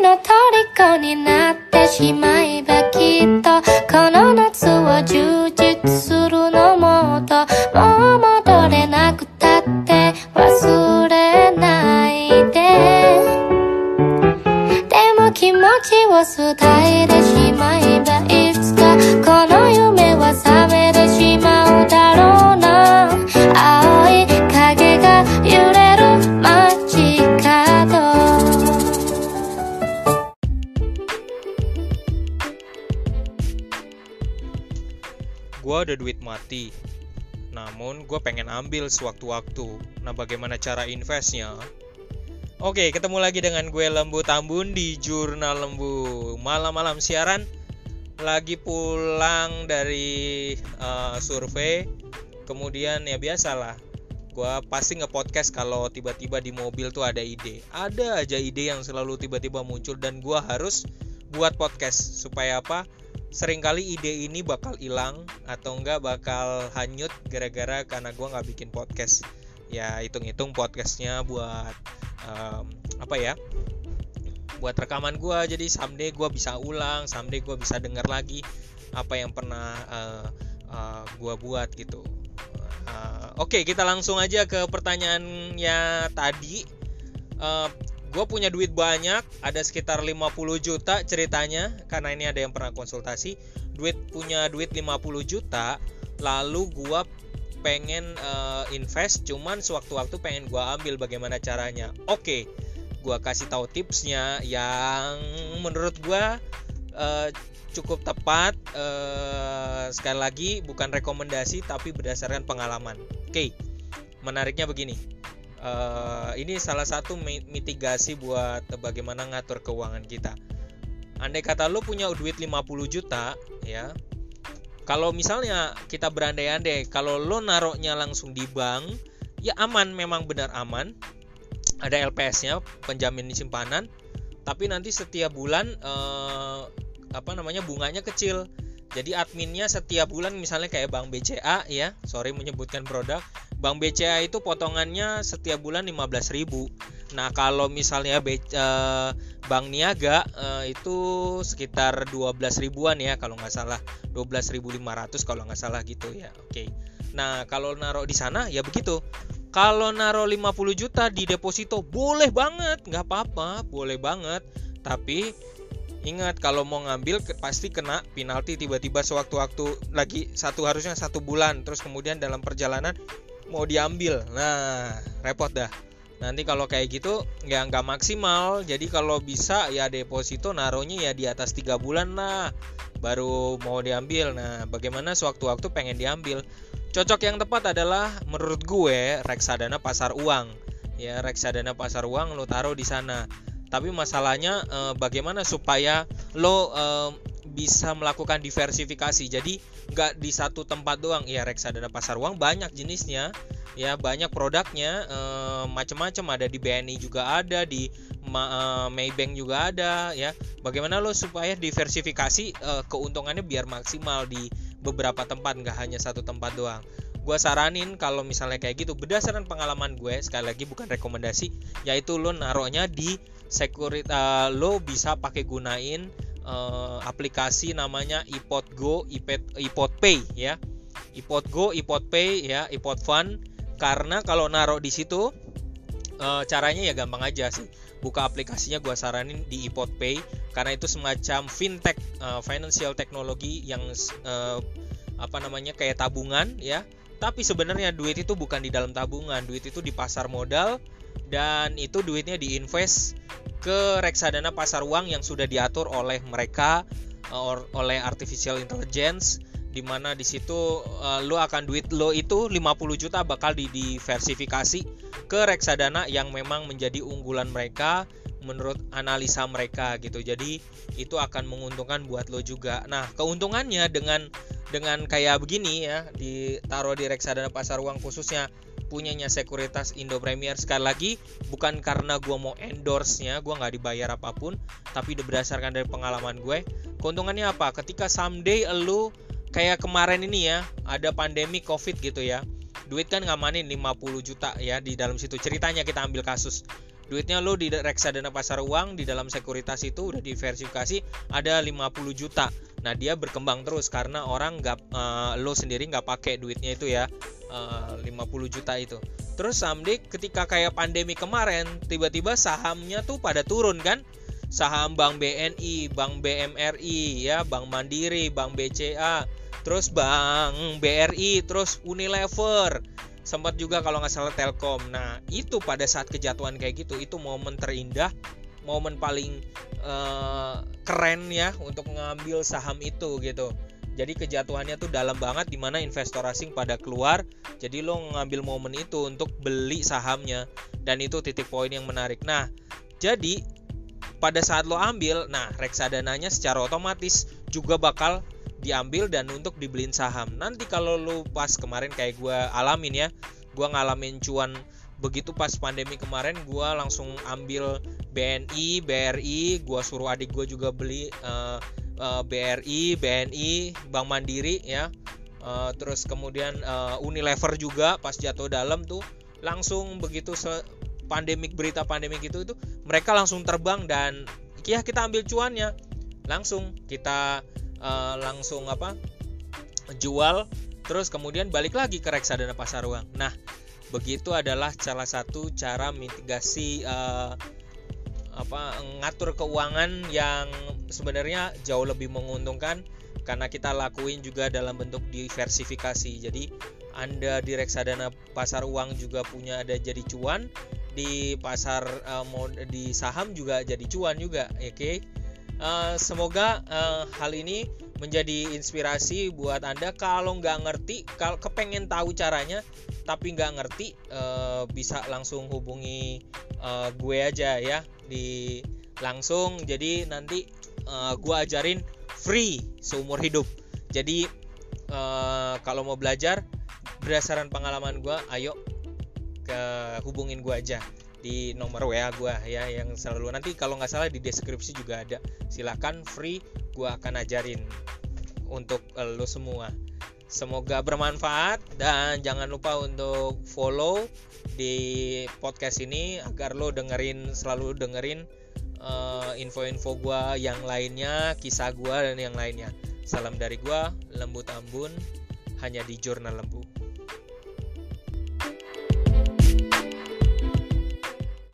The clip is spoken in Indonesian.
の虜になってしまえばきっとこの夏は充実するのもっともう戻れなくたって忘れないででも気持ちを伝えてしまえばいつかこの夢は覚めてしまうだろうな青い影が揺れる街角Gua ada duit mati, namun gue pengen ambil sewaktu-waktu. Nah, bagaimana cara investnya? Oke, ketemu lagi dengan gue Lembu Tambun di Jurnal Lembu. Malam-malam siaran, lagi pulang dari survei. Kemudian ya biasalah, gue pasti nge-podcast kalau tiba-tiba di mobil tuh ada ide. Ada aja ide yang selalu tiba-tiba muncul dan gue harus buat podcast. Supaya apa? Seringkali ide ini bakal hilang atau enggak bakal hanyut gara-gara karena gue nggak bikin podcast. Ya hitung-hitung podcastnya buat buat rekaman gue. Jadi someday gue bisa ulang, someday gue bisa dengar lagi apa yang pernah gue buat gitu. Oke, kita langsung aja ke pertanyaannya tadi. Gue punya duit banyak, ada sekitar 50 juta ceritanya, karena ini ada yang pernah konsultasi. Punya duit 50 juta, lalu gue pengen invest, cuman sewaktu-waktu pengen gue ambil, bagaimana caranya? Oke, gue kasih tahu tipsnya yang menurut gue cukup tepat. Sekali lagi bukan rekomendasi tapi berdasarkan pengalaman. Oke, menariknya begini. Ini salah satu mitigasi buat bagaimana ngatur keuangan kita. Andai kata lo punya duit 50 juta ya, kalau misalnya kita berandai-andai kalau lo naruhnya langsung di bank, ya aman, memang benar aman. Ada LPS-nya, penjamin simpanan, tapi nanti setiap bulan bunganya kecil. Jadi adminnya setiap bulan misalnya kayak Bank BCA ya, sorry menyebutkan produk. Bank BCA itu potongannya setiap bulan 15.000. Nah, kalau misalnya Bank Niaga itu sekitar 12 ribuan ya kalau nggak salah, 12.500 kalau nggak salah gitu ya. Oke. Nah, kalau naruh di sana ya begitu. Kalau naruh 50 juta di deposito boleh banget, nggak apa-apa, boleh banget. Tapi ingat, kalau mau ngambil pasti kena penalti tiba-tiba sewaktu-waktu lagi harusnya 1 bulan, terus kemudian dalam perjalanan mau diambil. Nah, repot dah. Nanti kalau kayak gitu ya nggak maksimal. Jadi kalau bisa ya deposito naruhnya ya di atas 3 bulan lah baru mau diambil. Nah, bagaimana sewaktu-waktu pengen diambil? Cocok yang tepat adalah menurut gue reksadana pasar uang. Ya, reksadana pasar uang lo taruh di sana. Tapi masalahnya bagaimana supaya lo bisa melakukan diversifikasi. Jadi nggak di satu tempat doang. Ya, reksadana pasar uang banyak jenisnya, ya banyak produknya, macam-macam. Ada di BNI juga ada, di Maybank juga ada. Ya, bagaimana lo supaya diversifikasi keuntungannya biar maksimal di beberapa tempat, nggak hanya satu tempat doang. Gue saranin kalau misalnya kayak gitu, berdasarkan pengalaman gue, sekali lagi bukan rekomendasi, yaitu lo naruhnya di lo bisa pakai gunain aplikasi namanya iPod Go, iPod Pay ya, iPod Go, iPod Pay ya, iPod Fund. Karena kalau naruh di situ caranya ya gampang aja sih, buka aplikasinya, gue saranin di iPod Pay karena itu semacam fintech, financial technology yang kayak tabungan ya. Tapi sebenarnya duit itu bukan di dalam tabungan, duit itu di pasar modal, dan itu duitnya diinvest ke reksadana pasar uang yang sudah diatur oleh mereka, oleh artificial intelligence, di mana di situ duit lo itu 50 juta bakal diversifikasi ke reksadana yang memang menjadi unggulan mereka menurut analisa mereka gitu. Jadi itu akan menguntungkan buat lo juga. Nah, keuntungannya dengan kayak begini ya, ditaruh di reksadana pasar uang khususnya punyanya Sekuritas Indo Premier. Sekali lagi bukan karena gue mau endorse-nya, gue nggak dibayar apapun, tapi berdasarkan dari pengalaman gue. Keuntungannya apa? Ketika someday lo kayak kemarin ini ya, ada pandemi COVID gitu ya, duit kan ngamanin 50 juta ya di dalam situ. Ceritanya kita ambil kasus duitnya lo di reksadana pasar uang, di dalam sekuritas itu udah diversifikasi ada 50 juta. Nah dia berkembang terus karena orang lo sendiri nggak pakai duitnya itu ya, 50 juta itu. Terus someday ketika kayak pandemi kemarin, tiba-tiba sahamnya tuh pada turun kan, saham Bank BNI, Bank BMRI ya, Bank Mandiri, Bank BCA, terus Bank BRI, terus Unilever, sempat juga kalau nggak salah Telkom. Nah itu pada saat kejatuhan kayak gitu, itu momen terindah, momen paling keren ya untuk ngambil saham itu gitu. Jadi kejatuhannya tuh dalam banget, dimana investor asing pada keluar. Jadi lo ngambil momen itu untuk beli sahamnya, dan itu titik poin yang menarik. Nah jadi pada saat lo ambil, nah reksadananya secara otomatis juga bakal diambil dan untuk dibeliin saham. Nanti kalau lu pas kemarin kayak gue alamin ya, gue ngalamin cuan begitu pas pandemi kemarin, gue langsung ambil BNI, BRI, gue suruh adik gue juga beli BRI, BNI, Bank Mandiri ya, terus kemudian Unilever juga pas jatuh dalam tuh langsung begitu pandemik, berita pandemik itu mereka langsung terbang, dan ya kita ambil cuannya langsung, kita langsung jual, terus kemudian balik lagi ke reksadana pasar uang. Nah begitu adalah salah satu cara mitigasi ngatur keuangan yang sebenarnya jauh lebih menguntungkan, karena kita lakuin juga dalam bentuk diversifikasi. Jadi Anda di reksadana pasar uang juga punya ada jadi cuan, di pasar di saham juga jadi cuan juga, oke? Semoga hal ini menjadi inspirasi buat Anda. Kalau nggak ngerti, kalau kepengen tahu caranya tapi nggak ngerti, bisa langsung hubungi gue aja ya, di langsung. Jadi nanti gue ajarin free seumur hidup. Jadi kalau mau belajar berdasarkan pengalaman gue, ayo hubungin gue aja di nomor WA gue ya, yang selalu nanti kalau nggak salah di deskripsi juga ada. Silakan, free, gue akan ajarin untuk lo semua. Semoga bermanfaat, dan jangan lupa untuk follow di podcast ini agar lo selalu dengerin info-info gue yang lainnya, kisah gue dan yang lainnya. Salam dari gue, Lembu Tambun, hanya di Jurnal Lembu.